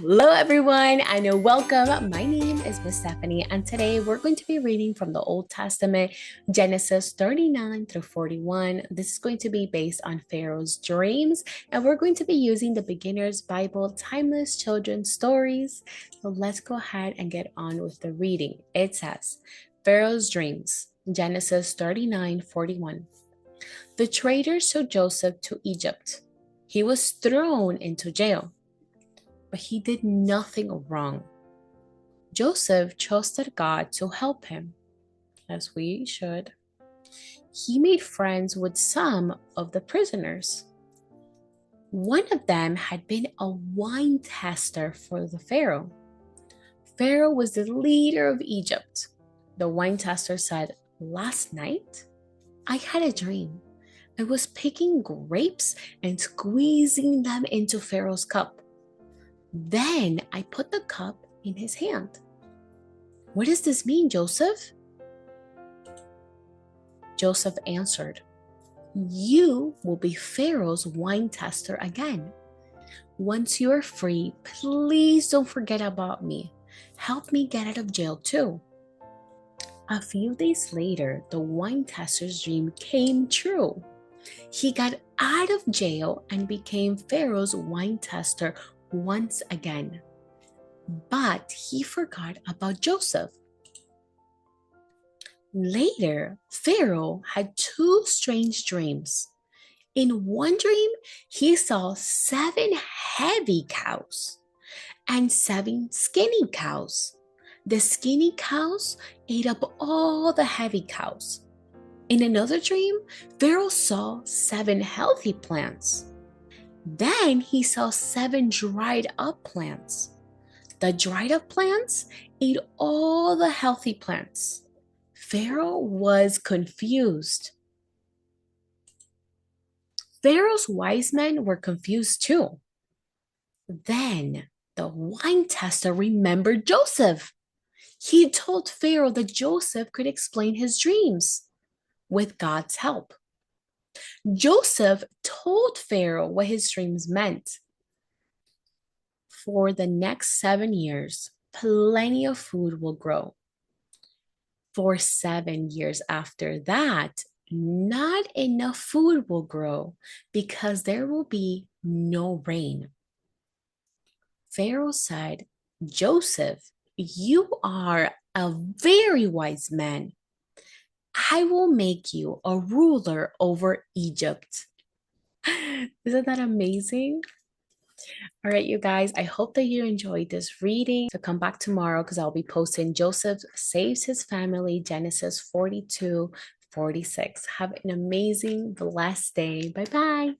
Hello, everyone, and welcome. My name is Ms.Stefany, and today we're going to be reading from the Old Testament, Genesis 39 through 41. This is going to be based on Pharaoh's dreams, and we're going to be using the Beginner's Bible Timeless Children's Stories. So let's go ahead and get on with the reading. It says, Pharaoh's dreams, Genesis 39:41. The traders took Joseph to Egypt. He was thrown into jail, but he did nothing wrong. Joseph trusted God to help him, as we should. He made friends with some of the prisoners. One of them had been a wine tester for the Pharaoh. Pharaoh was the leader of Egypt. The wine tester said, "Last night, I had a dream. I was picking grapes and squeezing them into Pharaoh's cup. Then I put the cup in his hand." "What does this mean, Joseph?" Joseph answered, "You will be Pharaoh's wine tester again. Once you are free, please don't forget about me. Help me get out of jail too." A few days later, the wine tester's dream came true. He got out of jail and became Pharaoh's wine tester once again. But he forgot about Joseph. Later, Pharaoh had two strange dreams. In one dream, he saw 7 heavy cows and 7 skinny cows. The skinny cows ate up all the heavy cows. In another dream, Pharaoh saw 7 healthy plants. Then he saw 7 dried up plants. The dried up plants ate all the healthy plants. Pharaoh was confused. Pharaoh's wise men were confused too. Then the wine tester remembered Joseph. He told Pharaoh that Joseph could explain his dreams with God's help. Joseph told Pharaoh what his dreams meant. For the next 7 years, plenty of food will grow. For 7 years after that, not enough food will grow because there will be no rain. Pharaoh said, "Joseph, you are a very wise man. I will make you a ruler over Egypt." Isn't that amazing? All right, you guys, I hope that you enjoyed this reading. So come back tomorrow because I'll be posting Joseph Saves His Family, Genesis 42:46. Have an amazing, blessed day. Bye-bye.